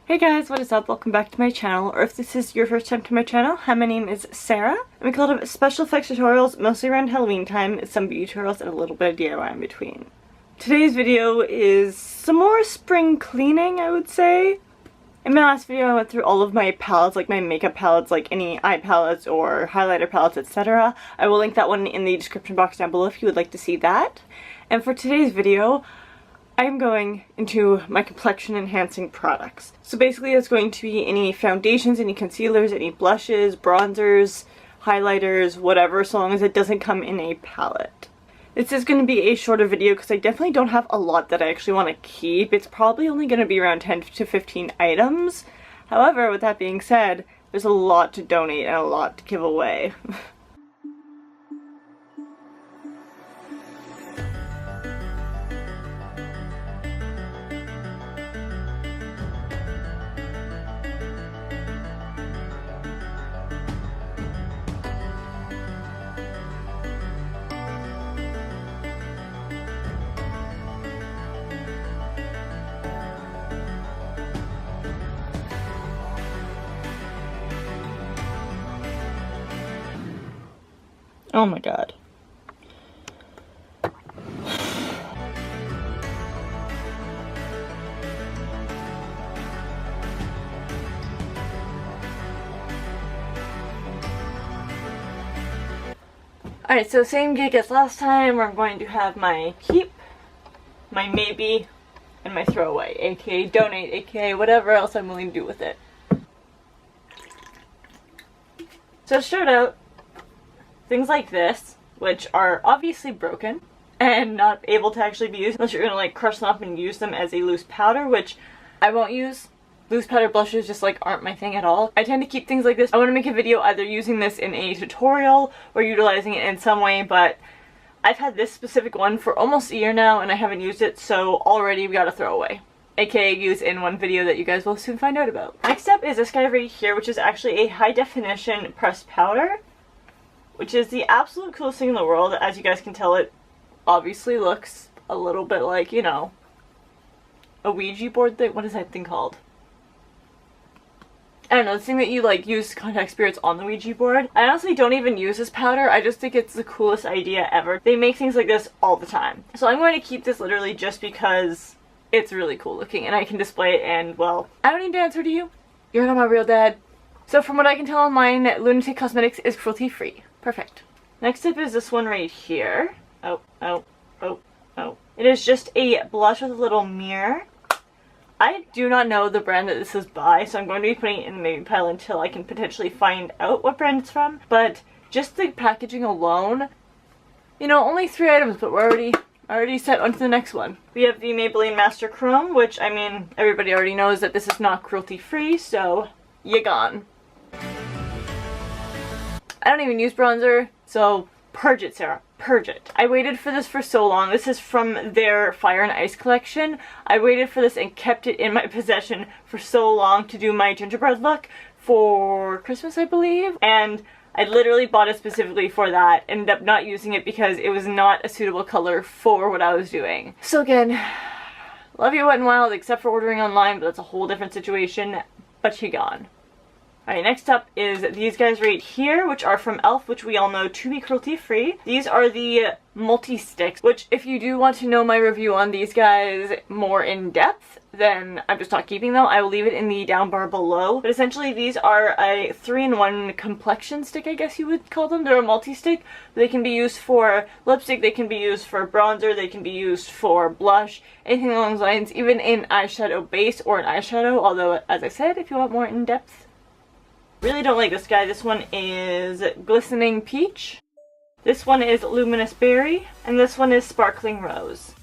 Hey guys, what is up? Welcome back to my channel, or if this is your first time to my channel, hi, my name is Sarah. I make a lot of special effects tutorials, mostly around Halloween time, some beauty tutorials, and a little bit of DIY in between. Today's video is some more spring cleaning, I would say. In my last video I went through all of my palettes, like my makeup palettes, like any eye palettes or highlighter palettes, etc. I will link that one in the description box down below if you would like to see that. And for today's video, I'm going into my complexion enhancing products. So basically it's going to be any foundations, any concealers, any blushes, bronzers, highlighters, whatever, so long as it doesn't come in a palette. This is going to be a shorter video because I definitely don't have a lot that I actually want to keep. It's probably only going to be around 10 to 15 items. However, with that being said, there's a lot to donate and a lot to give away. Oh my god. Alright, so same gig as last time, where I'm going to have my keep, my maybe, and my throwaway, aka donate, aka whatever else I'm willing to do with it. So to start out, things like this, which are obviously broken and not able to actually be used unless you're gonna like crush them up and use them as a loose powder, which I won't use. Loose powder blushes just like aren't my thing at all. I tend to keep things like this. I want to make a video either using this in a tutorial or utilizing it in some way, but I've had this specific one for almost a year now and I haven't used it, so already we gotta throw away. AKA use in one video that you guys will soon find out about. Next up is this guy right here, which is actually a high definition pressed powder, which is the absolute coolest thing in the world. As you guys can tell, it obviously looks a little bit like, you know, a Ouija board thing. What is that thing called? I don't know, the thing that you like use to contact spirits on the Ouija board. I honestly don't even use this powder. I just think it's the coolest idea ever. They make things like this all the time. So I'm going to keep this literally just because it's really cool looking and I can display it, and well, I don't need to answer to you. You're not my real dad. So from what I can tell online, Lunatic Cosmetics is cruelty free. Perfect. Next up is this one right here. Oh. It is just a blush with a little mirror. I do not know the brand that this is by, so I'm going to be putting it in the maybe pile until I can potentially find out what brand it's from. But just the packaging alone, you know, only 3 items, but we're already set on to the next one. We have the Maybelline Master Chrome, which, I mean, everybody already knows that this is not cruelty free, so you're gone. I don't even use bronzer, so purge it, Sarah. Purge it. I waited for this for so long. This is from their Fire and Ice collection. I waited for this and kept it in my possession for so long to do my gingerbread look for Christmas, I believe. And I literally bought it specifically for that. Ended up not using it because it was not a suitable color for what I was doing. So again, love you Wet n Wild, except for ordering online, but that's a whole different situation. But you gone. Alright, next up is these guys right here, which are from e.l.f., which we all know to be cruelty free. These are the multi-sticks, which if you do want to know my review on these guys more in depth, then I'm just not keeping them. I will leave it in the down bar below. But essentially these are a 3-in-1 complexion stick, I guess you would call them. They're a multi-stick. They can be used for lipstick, they can be used for bronzer, they can be used for blush, anything along those lines, even in eyeshadow base or an eyeshadow, although as I said, if you want more in depth. Really don't like this guy. This one is Glistening Peach. This one is Luminous Berry. And this one is Sparkling Rose.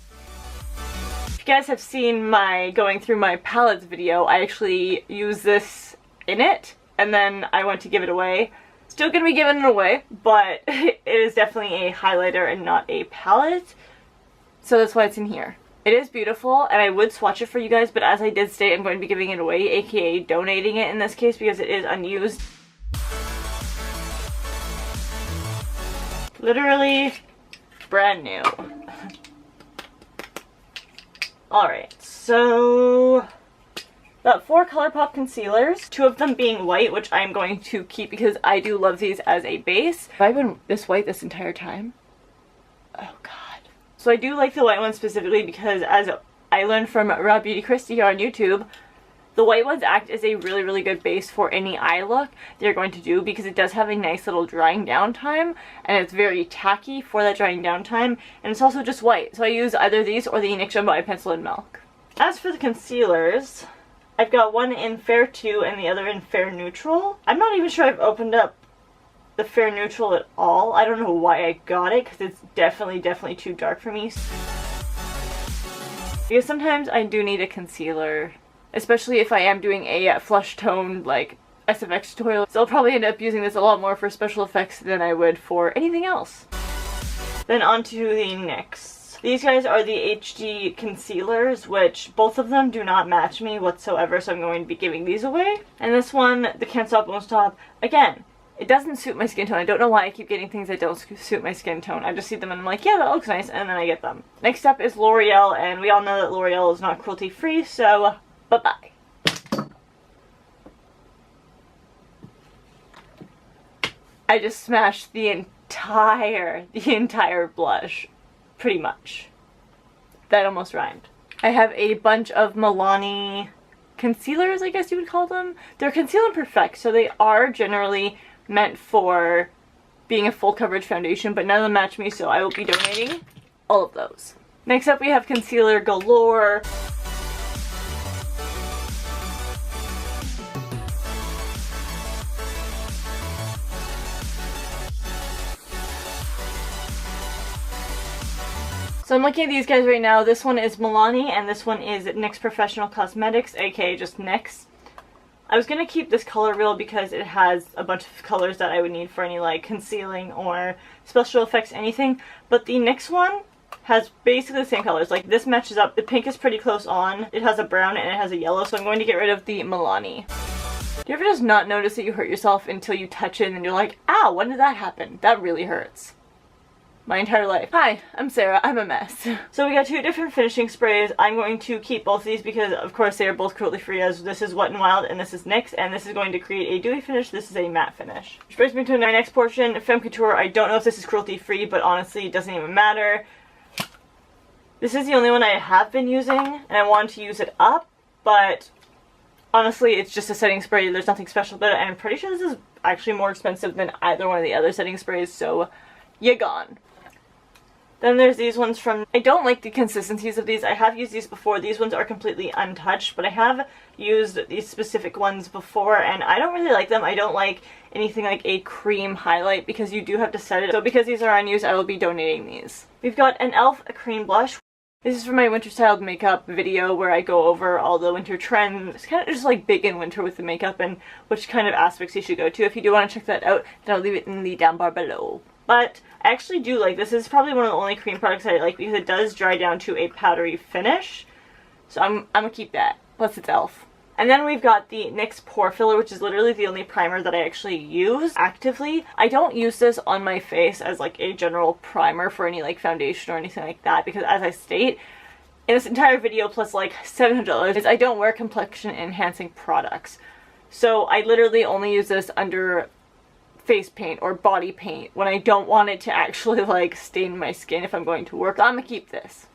If you guys have seen my going through my palettes video, I actually use this in it. And then I went to give it away. Still gonna be giving it away, but it is definitely a highlighter and not a palette. So that's why it's in here. It is beautiful, and I would swatch it for you guys, but as I did state, I'm going to be giving it away, aka donating it in this case, because it is unused. Literally brand new. Alright, so Got 4 ColourPop concealers, 2 of them being white, which I'm going to keep because I do love these as a base. Have I been this white this entire time? Oh god. So I do like the white one specifically because, as I learned from Raw Beauty Christy here on YouTube, the white ones act as a really, really good base for any eye look they're going to do because it does have a nice little drying down time, and it's very tacky for that drying down time, and it's also just white. So I use either these or the NYX Jumbo Eye Pencil in Milk. As for the concealers, I've got one in Fair 2 and the other in Fair Neutral. I'm not even sure I've opened up the Fair Neutral at all. I don't know why I got it because it's definitely too dark for me. Because sometimes I do need a concealer, especially if I am doing a flush toned like SFX tutorial. So I'll probably end up using this a lot more for special effects than I would for anything else. Then on to the NYX. These guys are the HD concealers, which both of them do not match me whatsoever, so I'm going to be giving these away. And this one, the Can't Stop Won't Stop, again, it doesn't suit my skin tone. I don't know why I keep getting things that don't suit my skin tone. I just see them and I'm like, yeah, that looks nice, and then I get them. Next up is L'Oreal, and we all know that L'Oreal is not cruelty free, so bye-bye. I just smashed the entire blush. Pretty much. That almost rhymed. I have a bunch of Milani concealers, I guess you would call them. They're Conceal and Perfect, so they are generally meant for being a full coverage foundation, but none of them match me, so I will be donating all of those. Next up we have concealer galore. So I'm looking at these guys right now. This one is Milani and this one is NYX Professional Cosmetics, aka just NYX. I was going to keep this color wheel because it has a bunch of colors that I would need for any like concealing or special effects, anything. But the NYX one has basically the same colors. Like this matches up. The pink is pretty close on. It has a brown and it has a yellow, so I'm going to get rid of the Milani. Do you ever just not notice that you hurt yourself until you touch it and you're like, ow, when did that happen? That really hurts. My entire life. Hi, I'm Sarah. I'm a mess. So we got 2 different finishing sprays. I'm going to keep both of these because, of course, they are both cruelty free, as this is Wet n Wild and this is NYX, and this is going to create a dewy finish. This is a matte finish. Which brings me to my next portion, Femme Couture. I don't know if this is cruelty free, but honestly, it doesn't even matter. This is the only one I have been using, and I wanted to use it up, but honestly, it's just a setting spray. There's nothing special about it, and I'm pretty sure this is actually more expensive than either one of the other setting sprays, so you're gone. Then there's these ones from, I don't like the consistencies of these. I have used these before. These ones are completely untouched, but I have used these specific ones before and I don't really like them. I don't like anything like a cream highlight because you do have to set it. So because these are unused, I will be donating these. We've got an e.l.f. cream blush. This is for my winter styled makeup video where I go over all the winter trends. It's kind of just like big in winter with the makeup and which kind of aspects you should go to. If you do want to check that out, then I'll leave it in the down bar below. But I actually do like this. This is probably one of the only cream products I like because it does dry down to a powdery finish. So I'm gonna keep that. Plus it's e.l.f. And then we've got the NYX Pore Filler, which is literally the only primer that I actually use actively. I don't use this on my face as like a general primer for any like foundation or anything like that because, as I state in this entire video plus like $700, I don't wear complexion enhancing products. So I literally only use this under face paint or body paint when I don't want it to actually like stain my skin if I'm going to work. I'm gonna keep this.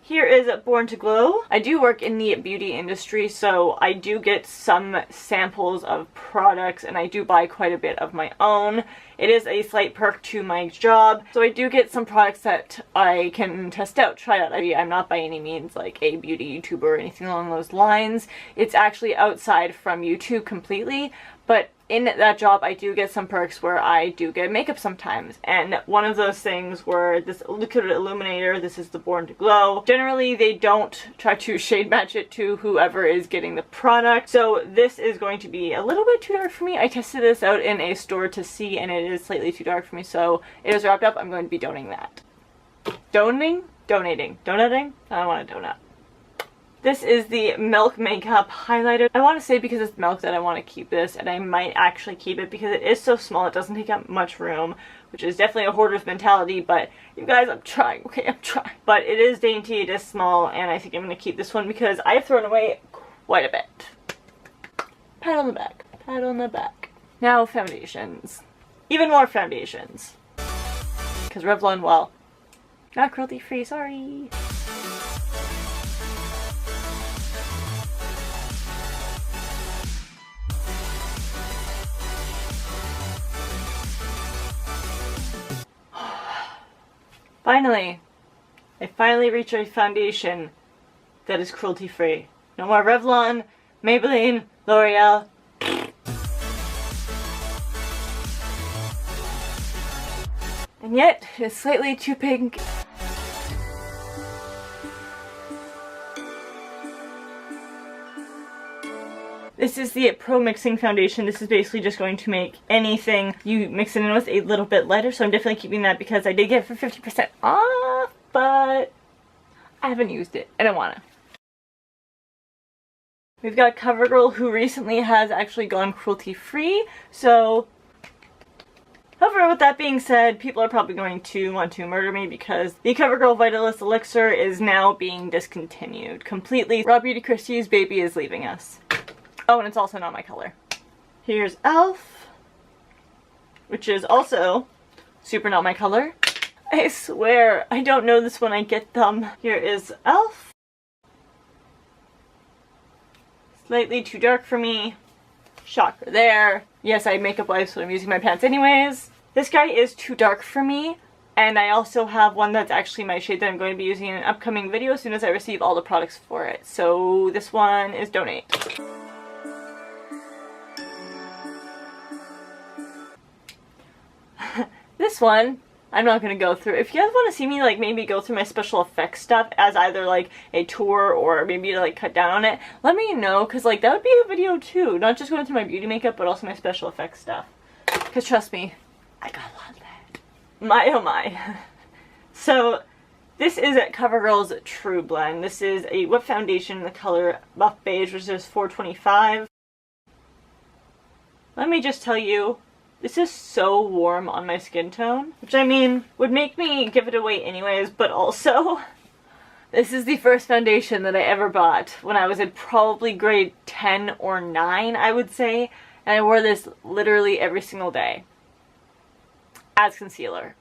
Here is Born to Glow. I do work in the beauty industry, so I do get some samples of products and I do buy quite a bit of my own. It is a slight perk to my job, so I do get some products that I can test out, try out. I'm not by any means like a beauty YouTuber or anything along those lines. It's actually outside from YouTube completely, but in that job I do get some perks where I do get makeup sometimes, and one of those things were this liquid illuminator. This is the Born to Glow. Generally they don't try to shade match it to whoever is getting the product, so this is going to be a little bit too dark for me. I tested this out in a store to see and it is slightly too dark for me, so it is wrapped up. I'm going to be donating that. Donating? I don't want to donut. This is the Milk Makeup Highlighter. I want to say because it's Milk that I want to keep this, and I might actually keep it because it is so small. It doesn't take up much room, which is definitely a hoarder's mentality, but you guys, I'm trying, okay? I'm trying. But it is dainty, it is small, and I think I'm going to keep this one because I have thrown away quite a bit. Pat on the back. Pat on the back. Now foundations. Even more foundations. Because Revlon, well, not cruelty free, sorry. Finally, I finally reached a foundation that is cruelty free. No more Revlon, Maybelline, L'Oreal. And yet, it's slightly too pink. This is the Pro Mixing Foundation. This is basically just going to make anything you mix it in with a little bit lighter, so I'm definitely keeping that because I did get it for 50% off, but I haven't used it. I don't want to. We've got CoverGirl, who recently has actually gone cruelty-free, so... However, with that being said, people are probably going to want to murder me because the CoverGirl Vitalist Elixir is now being discontinued completely. Raw Beauty Christie's baby is leaving us. Oh, and it's also not my color. Here's e.l.f., which is also super not my color. I swear, I don't know this when I get them. Here is e.l.f. Slightly too dark for me. Shocker there. Yes, I have makeup wipes, so I'm using my pants anyways. This guy is too dark for me, and I also have one that's actually my shade that I'm going to be using in an upcoming video as soon as I receive all the products for it. So this one is donate. This one, I'm not going to go through. If you guys want to see me, like, maybe go through my special effects stuff as either, like, a tour or maybe to, like, cut down on it, let me know, because, like, that would be a video, too. Not just going through my beauty makeup, but also my special effects stuff. Because, trust me, I got a lot of that. My, oh my. So, this is at CoverGirl's True Blend. This is a whip foundation in the color Buff Beige, which is $4.25. Let me just tell you, this is so warm on my skin tone, which I mean, would make me give it away anyways, but also, this is the first foundation that I ever bought when I was in probably grade 10 or 9, I would say, and I wore this literally every single day as concealer.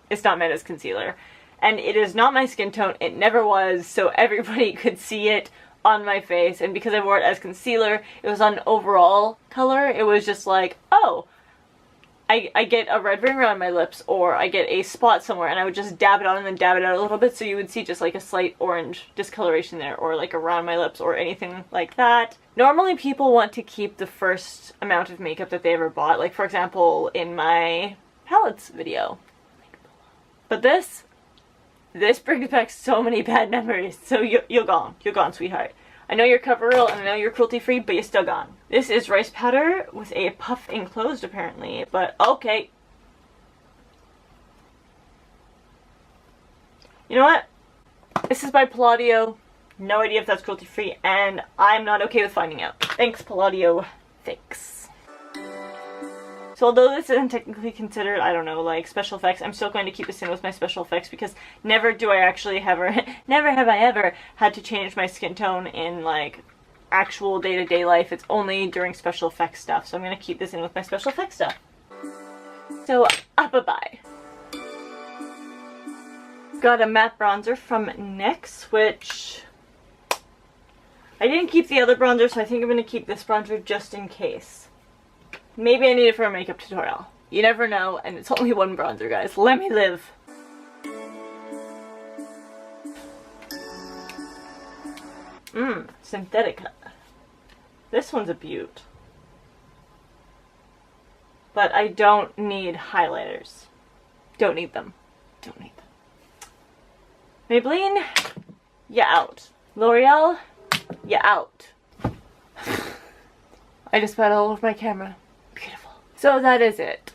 It's not meant as concealer, and it is not my skin tone, it never was, so everybody could see it on my face, and because I wore it as concealer, it was on an overall color. It was just like, oh, I get a red ring around my lips, or I get a spot somewhere, and I would just dab it on and then dab it out a little bit, so you would see just like a slight orange discoloration there, or like around my lips, or anything like that. Normally people want to keep the first amount of makeup that they ever bought, like for example in my palettes video. But this brings back so many bad memories. So you're gone, sweetheart. I know you're CoverGirl and I know you're cruelty free, but you're still gone. This is rice powder with a puff enclosed apparently, but okay. You know what? This is by Palladio. No idea if that's cruelty free, and I'm not okay with finding out. Thanks, Palladio. Thanks. So although this isn't technically considered, I don't know, like special effects, I'm still going to keep this in with my special effects because never have I ever had to change my skin tone in like actual day-to-day life. It's only during special effects stuff. So I'm going to keep this in with my special effects stuff. So, bye-bye. Got a matte bronzer from NYX, which I didn't keep the other bronzer, so I think I'm going to keep this bronzer just in case. Maybe I need it for a makeup tutorial. You never know, and it's only one bronzer, guys. Let me live. Synthetica. This one's a beaut. But I don't need highlighters. Don't need them. Don't need them. Maybelline, you out. L'Oreal, you out. I just spat all over my camera. Beautiful. So that is it.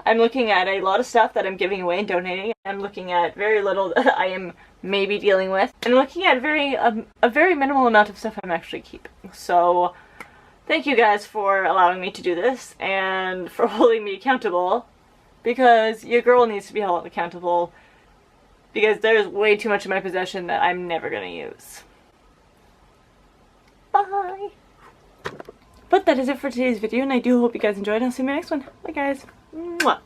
I'm looking at a lot of stuff that I'm giving away and donating. I'm looking at very little that I am maybe dealing with. And looking at a very minimal amount of stuff I'm actually keeping. So thank you guys for allowing me to do this and for holding me accountable. Because your girl needs to be held accountable because there's way too much in my possession that I'm never gonna use. Bye! But that is it for today's video, and I do hope you guys enjoyed. I'll see you in my next one. Bye guys. Mwah.